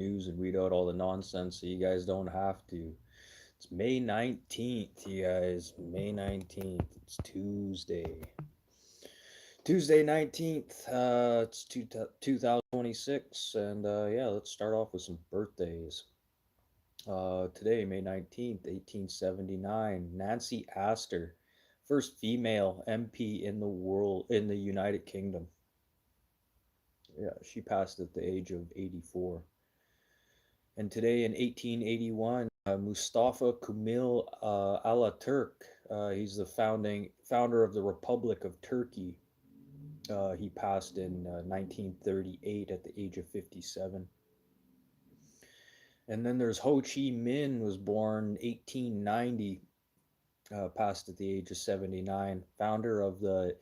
news and read out all the nonsense so you guys don't have to. It's May 19th, you guys. May 19th. It's Tuesday. Tuesday 19th. It's 2026. And yeah, let's start off with some birthdays. Today, May 19th, 1879, Nancy Astor, first female MP in the world, in the United Kingdom. Yeah, she passed at the age of 84. And today in 1881, Mustafa Kemal Ataturk, he's the founder of the Republic of Turkey. He passed in 1938 at the age of 57. And then there's Ho Chi Minh, was born 1890, passed at the age of 79, founder of the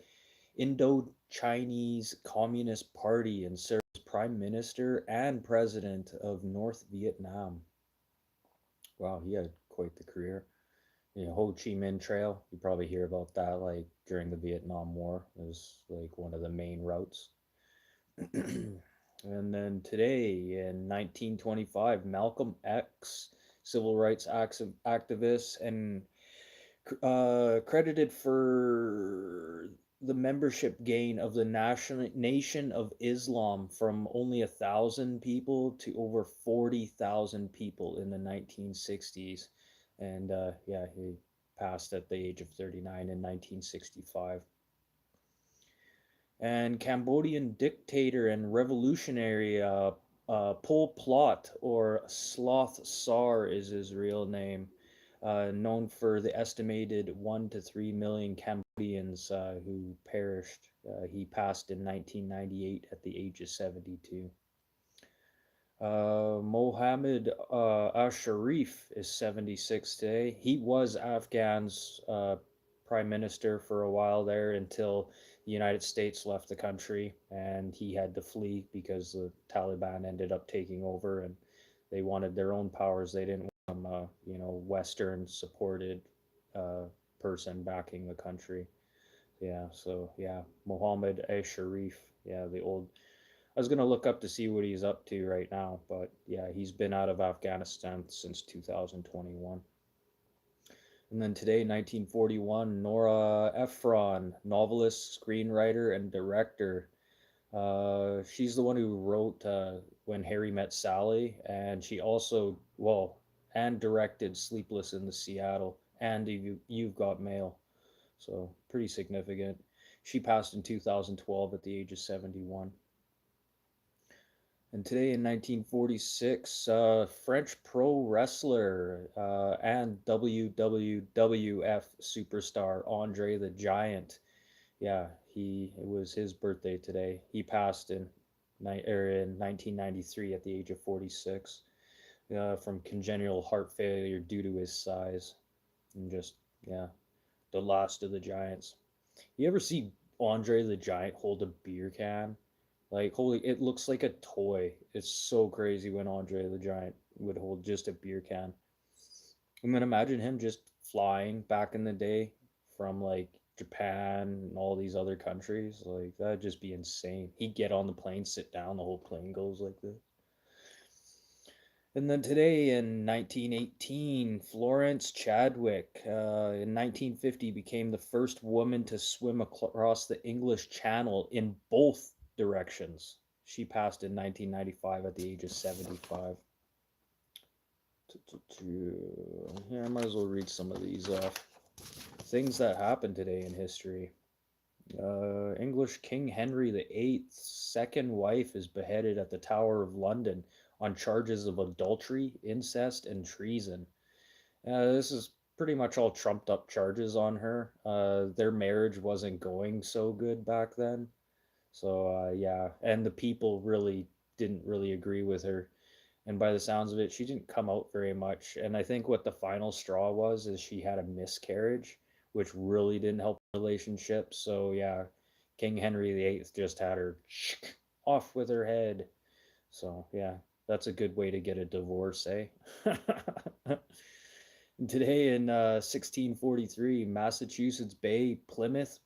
Indo-Chinese Communist Party and served as Prime Minister and President of North Vietnam. Wow, he had quite the career. Ho Chi Minh Trail, you probably hear about that like during the Vietnam War. It was like one of the main routes. And then today in 1925, Malcolm X, civil rights activist and credited for the membership gain of the Nation of Islam from only 1,000 people to over 40,000 people in the 1960s. And yeah, he passed at the age of 39 in 1965. And Cambodian dictator and revolutionary Pol Pot, or Sloth Sar is his real name, known for the estimated 1 to 3 million Cambodians who perished. He passed in 1998 at the age of 72. Mohammed Asharif is 76 today. He was Afghan's prime minister for a while there until the United States left the country and he had to flee because the Taliban ended up taking over and they wanted their own powers. They didn't want Western supported uh, person backing the country. Yeah, so yeah, Mohammed Asharif. Yeah, the old I was gonna look up to see what he's up to right now, but yeah, he's been out of Afghanistan since 2021. And then today, 1941, Nora Ephron, novelist, screenwriter, and director. She's the one who wrote When Harry Met Sally, and she also, well, and directed Sleepless in the Seattle and You've Got Mail. So pretty significant. She passed in 2012 at the age of 71. And today in 1946, French pro wrestler and WWF superstar Andre the Giant. Yeah, it was his birthday today. He passed in 1993 at the age of 46 from congenital heart failure due to his size. And just, yeah, the last of the Giants. You ever see Andre the Giant hold a beer can? Like, holy, it looks like a toy. It's so crazy when Andre the Giant would hold just a beer can. And then imagine him just flying back in the day from like Japan and all these other countries. Like, that'd just be insane. He'd get on the plane, sit down, the whole plane goes like this. And then today in 1918, Florence Chadwick, in 1950, became the first woman to swim across the English Channel in both directions. She passed in 1995 at the age of 75. Here, I might as well read some of these off. Things that happened today in history. English King Henry VIII's second wife is beheaded at the Tower of London on charges of adultery, incest, and treason. This is pretty much all trumped up charges on her. Their marriage wasn't going so good back then. So, yeah, and the people really didn't really agree with her. And by the sounds of it, she didn't come out very much. And I think what the final straw was is she had a miscarriage, which really didn't help the relationship. So yeah, King Henry VIII just had her off with her head. So yeah, that's a good way to get a divorce, eh? Today in 1643, Massachusetts Bay, Plymouth,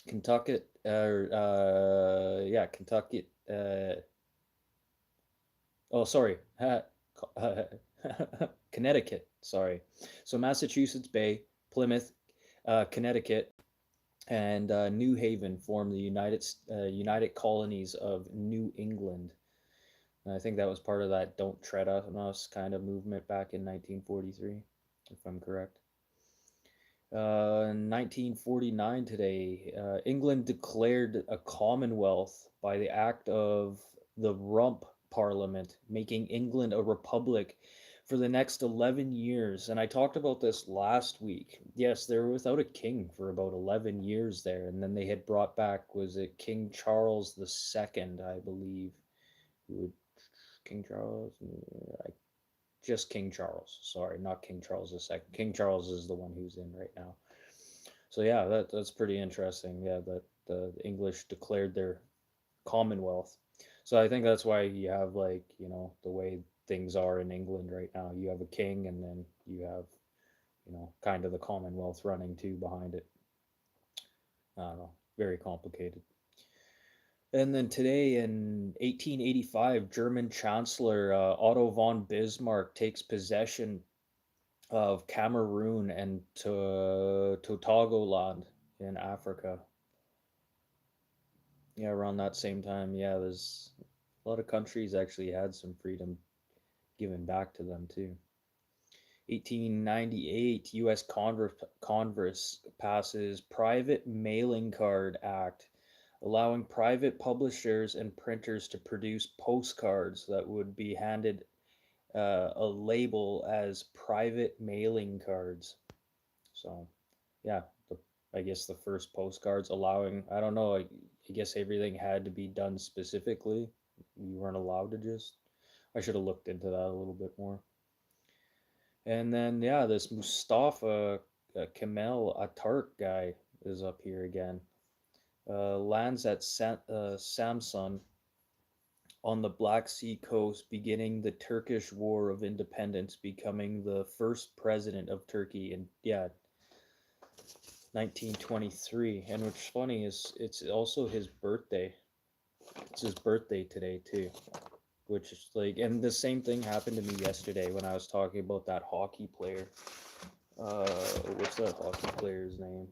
Kentucky, yeah, Kentucky, Oh, sorry. Connecticut. Sorry. So Massachusetts Bay, Plymouth, Connecticut, and New Haven formed the United Colonies of New England. And I think that was part of that "Don't Tread on Us" kind of movement back in 1943, if I'm correct. In 1949 today, England declared a Commonwealth by the act of the Rump Parliament, making England a republic for the next 11 years. And I talked about this last week. Yes, they were without a king for about 11 years there. And then they had brought back, was it King Charles II, I believe? Who would, King Charles? Just King Charles. Sorry, not King Charles II. King Charles is the one who's in right now. So yeah, that's pretty interesting. Yeah, that the English declared their Commonwealth. So I think that's why you have, like, the way things are in England right now. You have a king, and then you have, kind of the Commonwealth running too behind it. I don't know, very complicated. And then today in 1885, German Chancellor Otto von Bismarck takes possession of Cameroon and Totogoland in Africa. Yeah, around that same time, yeah, there's a lot of countries actually had some freedom given back to them too. 1898, U.S. Congress passes Private Mailing Card Act, allowing private publishers and printers to produce postcards that would be handed a label as private mailing cards. So, yeah, I guess the first postcards allowing, I don't know, I guess everything had to be done specifically. You weren't allowed to just, I should have looked into that a little bit more. And then, yeah, this Mustafa Kemal Atatürk guy is up here again. Lands at Samsun on the Black Sea coast, beginning the Turkish War of Independence, becoming the first president of Turkey in, yeah, 1923. And what's funny is it's also his birthday. It's his birthday today too, which is like, and the same thing happened to me yesterday when I was talking about that hockey player. What's that hockey player's name?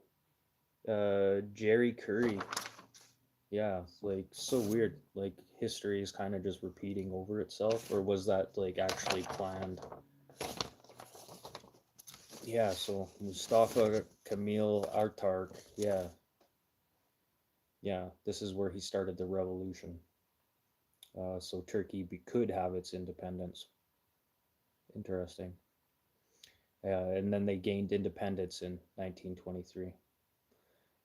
Jerry Curry. Yeah, like so weird. Like history is kind of just repeating over itself, or was that like actually planned? Yeah, so Mustafa Kamil Atatürk. Yeah, yeah, this is where he started the revolution. So Turkey could have its independence. Interesting. And then they gained independence in 1923.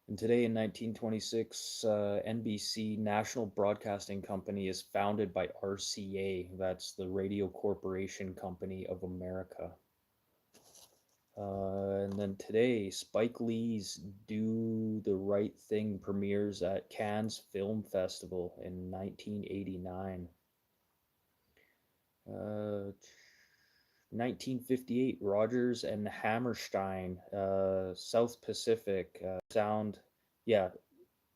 And today in 1926, NBC National Broadcasting Company is founded by RCA. That's the Radio Corporation Company of America. And then today, Spike Lee's Do the Right Thing premieres at Cannes Film Festival in 1989. 1958, Rogers and Hammerstein, South Pacific, yeah,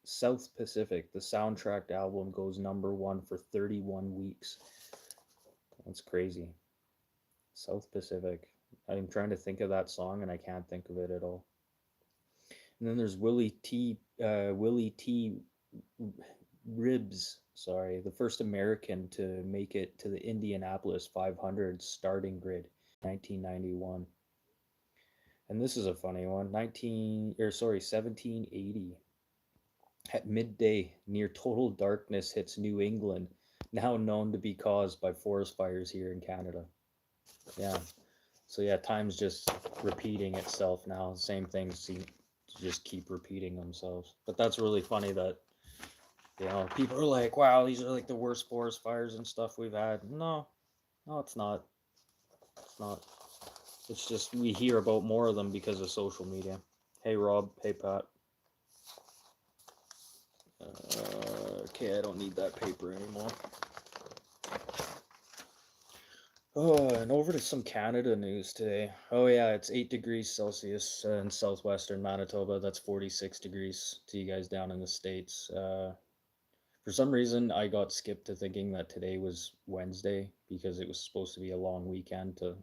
South Pacific, the soundtrack album goes #1 for 31 weeks. That's crazy. South Pacific. I'm trying to think of that song and I can't think of it at all. And then there's Willie T. Ribs, sorry, the first American to make it to the Indianapolis 500 starting grid, 1991. And this is a funny one. 1780. At midday, near total darkness hits New England, now known to be caused by forest fires here in Canada. Yeah. So yeah, time's just repeating itself now. Same things seem to just keep repeating themselves. But that's really funny that, people are like, wow, these are like the worst forest fires and stuff we've had. No, no, it's not. It's not. It's just we hear about more of them because of social media. Hey, Rob. Hey, Pat. Okay, I don't need that paper anymore. Oh, and over to some Canada news today. Oh, yeah, it's 8 degrees Celsius in southwestern Manitoba. That's 46 degrees to you guys down in the States. For some reason, I got skipped to thinking that today was Wednesday, because it was supposed to be a long weekend to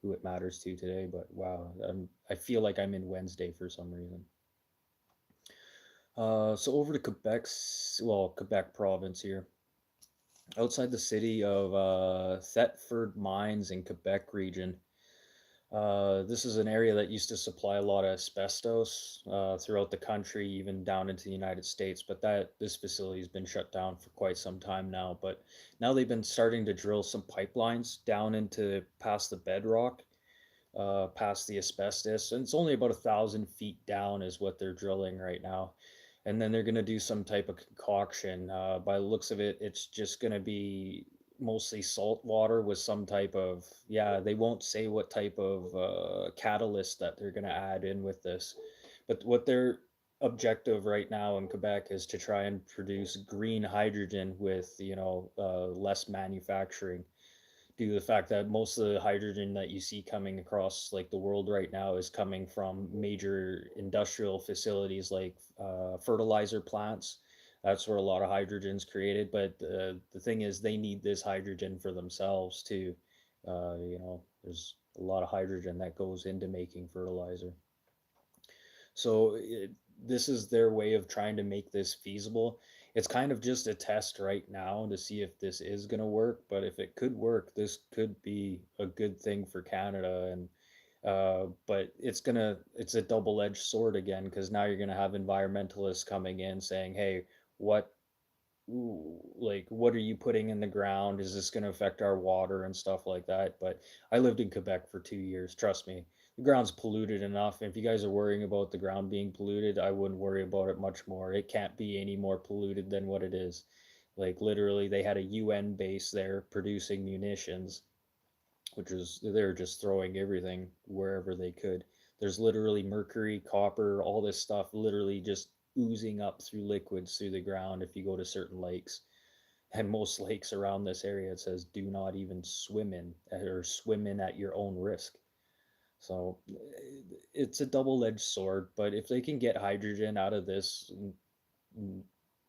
who it matters to today. But wow, I feel like I'm in Wednesday for some reason. So over to Quebec province here, outside the city of Thetford Mines in Quebec region. This is an area that used to supply a lot of asbestos throughout the country, even down into the United States. But this facility has been shut down for quite some time now. But now they've been starting to drill some pipelines down into past the bedrock, past the asbestos, and it's only about 1,000 feet down is what they're drilling right now. And then they're going to do some type of concoction. By the looks of it, it's just going to be mostly salt water with some type of, yeah, they won't say what type of catalyst that they're going to add in with this. But what their objective right now in Quebec is to try and produce green hydrogen with, less manufacturing, due to the fact that most of the hydrogen that you see coming across like the world right now is coming from major industrial facilities like fertilizer plants. That's where a lot of hydrogen is created. But the thing is, they need this hydrogen for themselves too. There's a lot of hydrogen that goes into making fertilizer. So this is their way of trying to make this feasible. It's kind of just a test right now to see if this is going to work. But if it could work, this could be a good thing for Canada. And but it's a double-edged sword again, because now you're gonna have environmentalists coming in saying, "Hey, what what are you putting in the ground? Is this going to affect our water and stuff like that?" But I lived in Quebec for 2 years. Trust me, the ground's polluted enough. If you guys are worrying about the ground being polluted, I wouldn't worry about it much more. It can't be any more polluted than what it is. Like literally, they had a UN base there producing munitions, which is they're just throwing everything wherever they could. There's literally mercury, copper, all this stuff literally just oozing up through liquids through the ground if you go to certain lakes. And most lakes around this area, it says do not even swim in, or swim in at your own risk. So it's a double-edged sword, but if they can get hydrogen out of this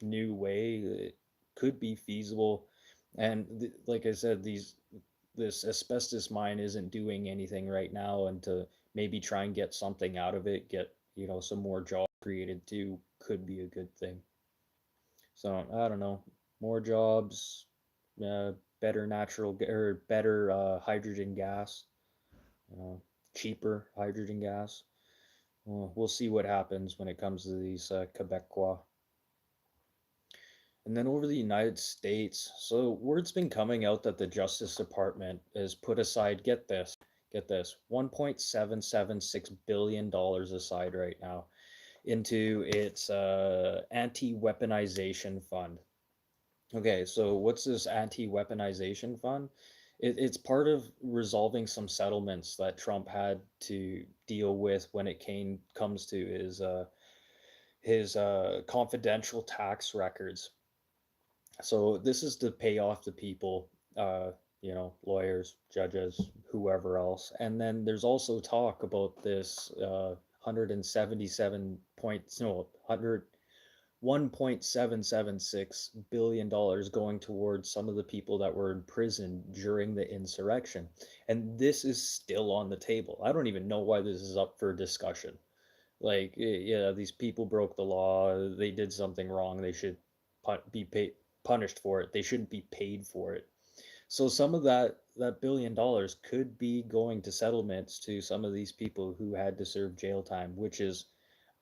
new way, it could be feasible. And like I said, this asbestos mine isn't doing anything right now, and to maybe try and get something out of it, get some more jobs created too, could be a good thing. So I don't know, more jobs, better or better hydrogen gas, cheaper hydrogen gas. Well, we'll see what happens when it comes to these Quebecois. And then over the United States, so word's been coming out that the Justice Department has put aside, get this, $1.776 billion aside right now into its anti-weaponization fund. Okay, so what's this anti-weaponization fund? It's part of resolving some settlements that Trump had to deal with when it comes to his confidential tax records. So this is to pay off the people, lawyers, judges, whoever else. And then there's also talk about this 177 points, no, 1.776 billion dollars going towards some of the people that were in prison during the insurrection. And this is still on the table. I don't even know why this is up for discussion. Like, yeah, these people broke the law. They did something wrong. They should be punished for it. They shouldn't be paid for it. So some of that $1 billion could be going to settlements to some of these people who had to serve jail time, which is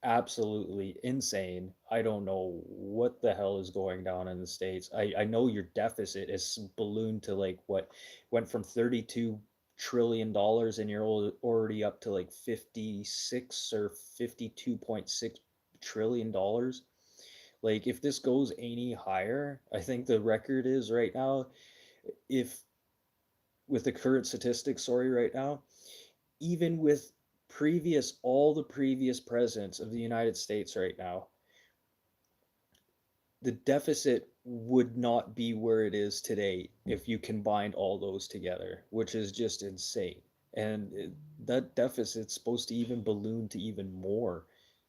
absolutely insane. I don't know what the hell is going down in the States. I know your deficit is ballooned to like what went from $32 trillion and you're already up to like 56 or $52.6 trillion. Like if this goes any higher, I think the record is right now, if with the current statistics, sorry, right now, even with all the previous presidents of the United States right now, the deficit would not be where it is today if you combined all those together, which is just insane. And that deficit's supposed to even balloon to even more.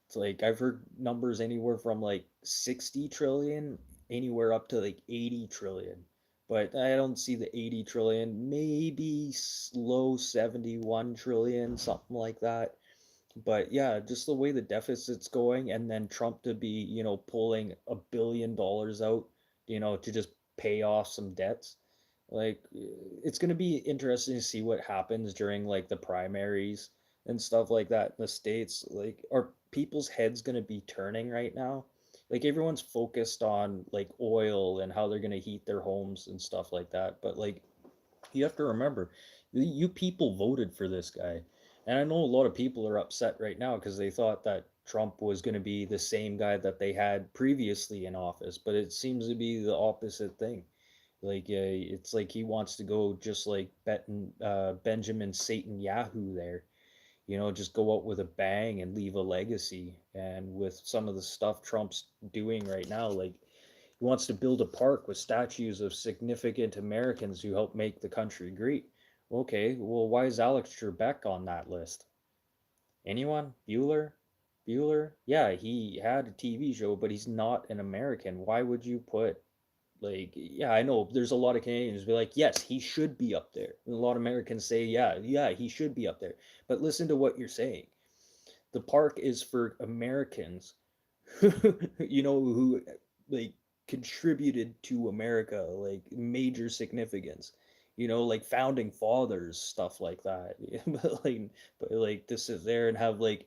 It's like I've heard numbers anywhere from like 60 trillion anywhere up to like 80 trillion. but I don't see the 80 trillion, maybe low 71 trillion, something like that. But yeah, just the way the deficit's going, and then Trump to be, pulling $1 billion out, to just pay off some debts. Like, it's going to be interesting to see what happens during like the primaries and stuff like that in the States. Like, are people's heads going to be turning right now? Like, everyone's focused on like oil and how they're going to heat their homes and stuff like that. But like, you have to remember, you people voted for this guy. And I know a lot of people are upset right now because they thought that Trump was going to be the same guy that they had previously in office, but it seems to be the opposite thing. Like, it's like he wants to go just like Benjamin Satan Yahoo there, just go out with a bang and leave a legacy. And with some of the stuff Trump's doing right now, like, he wants to build a park with statues of significant Americans who helped make the country great. Okay, well, why is Alex Trebek on that list? Anyone? Bueller? Bueller? Yeah, he had a TV show, but he's not an American. Why would you put, like, yeah, I know there's a lot of Canadians be like, yes, he should be up there. And a lot of Americans say, yeah, yeah, he should be up there. But listen to what you're saying. The park is for Americans who like contributed to America, like major significance, like founding fathers, stuff like that. But like to sit there and have like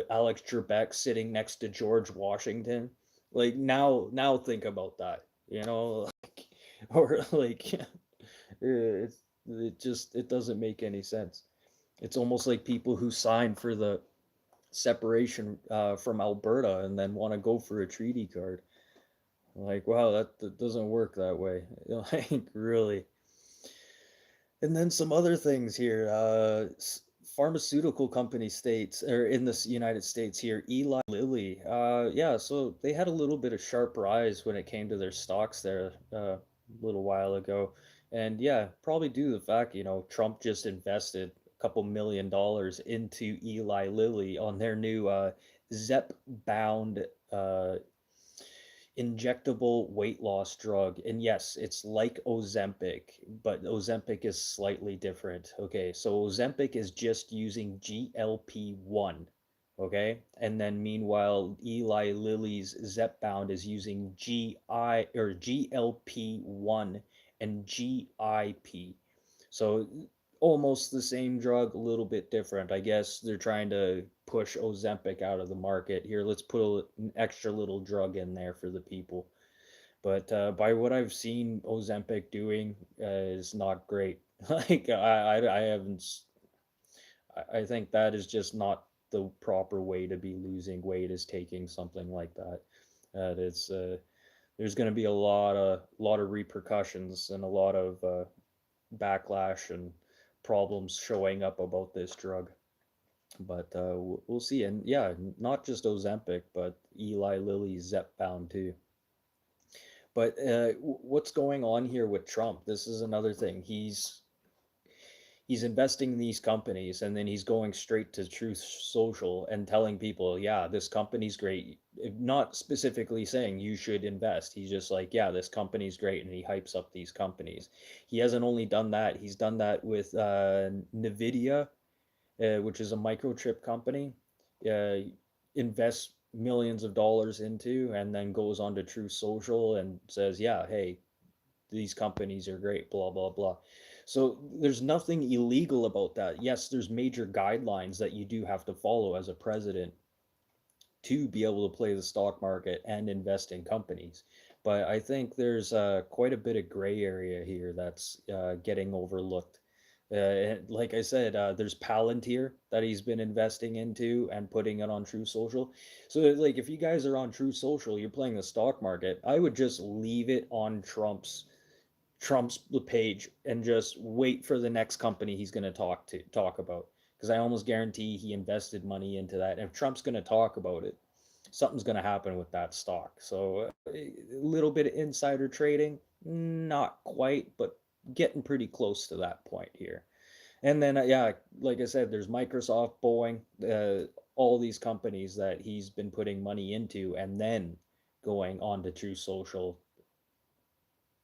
Alex Trebek sitting next to George Washington, like now think about that, like, or like it doesn't make any sense. It's almost like people who signed for the separation from Alberta and then want to go for a treaty card. Like, wow, that doesn't work that way. Like, really. And then some other things here. Pharmaceutical company states, or in the United States here, Eli Lilly. Yeah, so they had a little bit of sharp rise when it came to their stocks there a little while ago. And yeah, probably due to the fact, Trump just invested a couple $1 million into Eli Lilly on their new Zep bound injectable weight loss drug. And yes, it's like Ozempic, but Ozempic is slightly different. Okay, so Ozempic is just using GLP-1. Okay, and then meanwhile, Eli Lilly's Zepbound is using GI or GLP-1 and GIP. So almost the same drug, a little bit different. I guess they're trying to push Ozempic out of the market. Here, let's put an extra little drug in there for the people. But by what I've seen Ozempic doing is not great. Like I haven't. I think that is just not the proper way to be losing weight, is taking something like that. It's there's going to be a lot of repercussions and a lot of backlash and problems showing up about this drug. But we'll see. And yeah, not just Ozempic, but Eli Lilly's Zepbound too. But what's going on here with Trump? This is another thing. He's investing in these companies, and then he's going straight to Truth Social and telling people, yeah, this company's great. Not specifically saying you should invest. He's just like, yeah, this company's great, and he hypes up these companies. He hasn't only done that, he's done that with Nvidia, which is a microchip company, uh, invests millions of dollars into, and then goes on to True Social and says, yeah, hey, these companies are great, blah, blah, blah. So there's nothing illegal about that. Yes, there's major guidelines that you do have to follow as a president to be able to play the stock market and invest in companies. But I think there's quite a bit of gray area here that's getting overlooked. Like I said, there's Palantir that he's been investing into and putting it on True Social. So, like, if you guys are on True Social, you're playing the stock market, I would just leave it on Trump's page and just wait for the next company he's going to talk about, because I almost guarantee he invested money into that. And if Trump's going to talk about it, something's going to happen with that stock. So a little bit of insider trading, not quite, but getting pretty close to that point here. And then yeah, like I said, there's Microsoft, Boeing, all these companies that he's been putting money into, and then going on to True Social,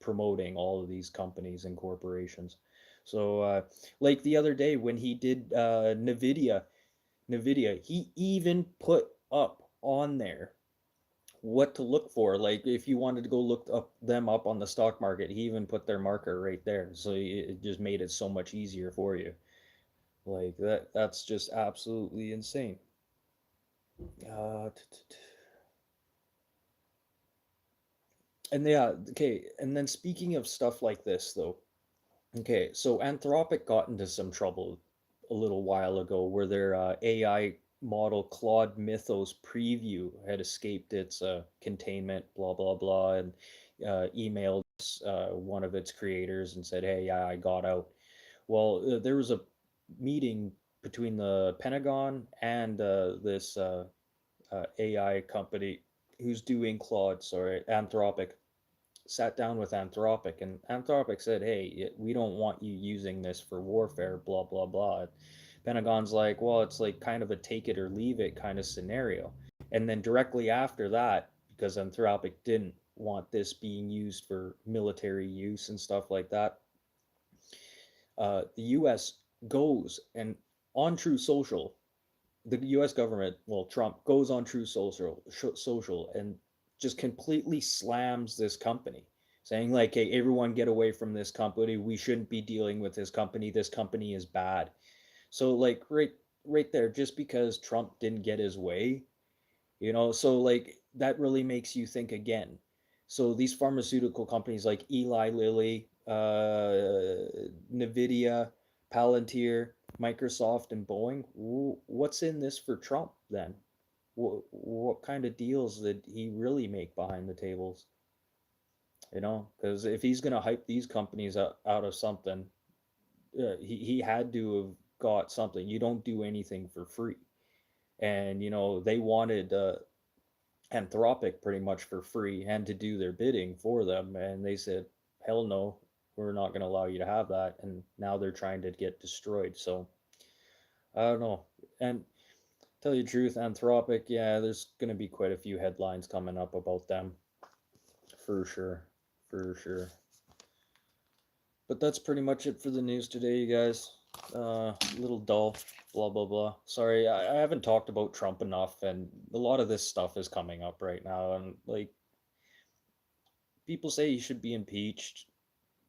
promoting all of these companies and corporations. So, like the other day when he did Nvidia, he even put up on there what to look for. Like if you wanted to go look up them up on the stock market, he even put their marker right there. So it just made it so much easier for you. Like that's just absolutely insane. Uh, and yeah, okay. And then speaking of stuff like this, though, okay, so Anthropic got into some trouble a little while ago where their AI model Claude Mythos preview had escaped its containment, blah, blah, blah, and emailed one of its creators and said, hey, yeah, I got out. Well, there was a meeting between the Pentagon and this AI company who's doing Claude, sorry, Anthropic, sat down with Anthropic, and Anthropic said, "Hey, we don't want you using this for warfare." Blah blah blah. Pentagon's like, "Well, it's like kind of a take it or leave it kind of scenario." And then directly after that, because Anthropic didn't want this being used for military use and stuff like that, the U.S. goes and on True Social, the U.S. government, well, Trump goes on True Social and just completely slams this company, saying like, "Hey, everyone, get away from this company. We shouldn't be dealing with this company. This company is bad." So like right there, just because Trump didn't get his way, so like that really makes you think again. So these pharmaceutical companies like Eli Lilly, Nvidia, Palantir, Microsoft, and Boeing, what's in this for Trump then? What kind of deals did he really make behind the tables? Because if he's going to hype these companies out of something, he had to have got something. You don't do anything for free. And, they wanted Anthropic pretty much for free and to do their bidding for them. And they said, hell no, we're not going to allow you to have that. And now they're trying to get destroyed. So I don't know. And tell you the truth, Anthropic, yeah, there's going to be quite a few headlines coming up about them for sure. For sure. But that's pretty much it for the news today, you guys. A little dull, blah blah blah. Sorry, I haven't talked about Trump enough, and a lot of this stuff is coming up right now, and like people say he should be impeached.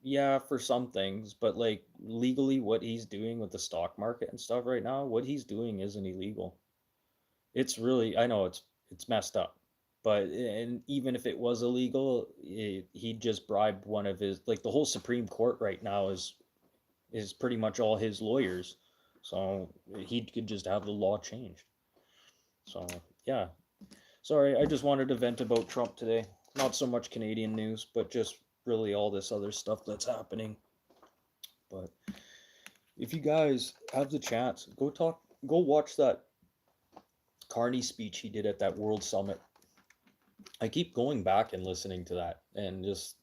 Yeah, for some things, but like legally, what he's doing with the stock market and stuff right now, what he's doing isn't illegal. It's really, I know it's messed up, but and even if it was illegal, he'd just bribe one of his, like the whole Supreme Court right now is pretty much all his lawyers, so he could just have the law changed. So yeah, sorry, I just wanted to vent about Trump today. Not so much Canadian news, but just really all this other stuff that's happening. But if you guys have the chance, go watch that Carney speech he did at that World Summit. I keep going back and listening to that, and just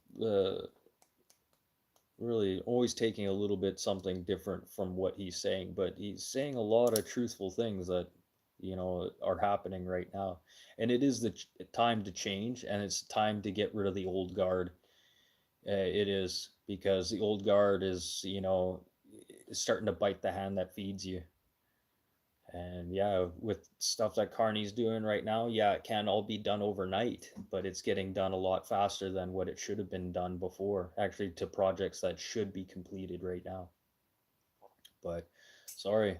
really always taking a little bit something different from what he's saying, but he's saying a lot of truthful things that are happening right now, and it is the time to change, and it's time to get rid of the old guard. It is, because the old guard is starting to bite the hand that feeds you. And yeah, with stuff that Carney's doing right now, yeah, it can all be done overnight, but it's getting done a lot faster than what it should have been done before, actually, to projects that should be completed right now. But sorry,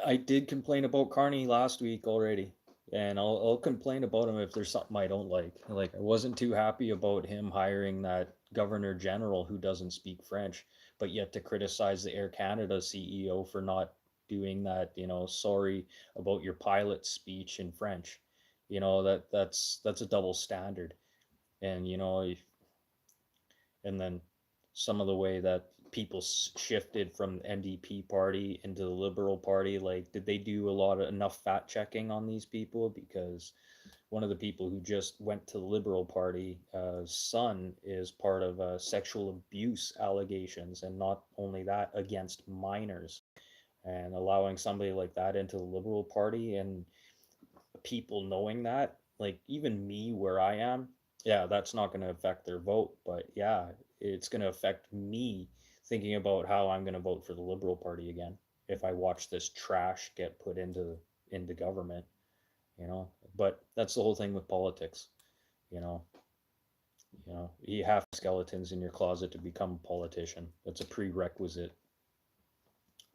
I did complain about Carney last week already, and I'll complain about him if there's something I don't like. Like I wasn't too happy about him hiring that governor general who doesn't speak French, but yet to criticize the Air Canada CEO for not doing that, sorry about your pilot speech in French. That's a double standard. And and then some of the way that people shifted from the NDP party into the Liberal Party, like did they do enough fact checking on these people? Because one of the people who just went to the Liberal Party, son is part of sexual abuse allegations, and not only that, against minors. And allowing somebody like that into the Liberal Party, and people knowing that, like even me where I am, Yeah, that's not going to affect their vote, but yeah, it's going to affect me thinking about how I'm going to vote for the Liberal Party again if I watch this trash get put into government, you know. But that's the whole thing with politics, you know. You have skeletons in your closet to become a politician. That's a prerequisite.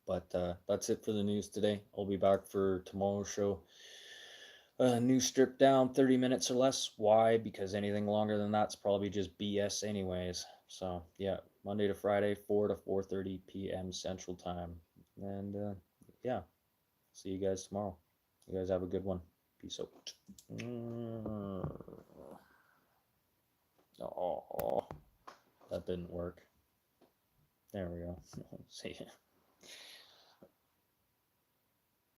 But that's it for the news today. I'll be back for tomorrow's show. New stripped down 30 minutes or less. Why? Because anything longer than that's probably just BS anyways. So yeah, Monday to Friday, 4 to 4:30 p.m. Central Time. And yeah, see you guys tomorrow. You guys have a good one. Peace out. Oh, that didn't work. There we go. See ya.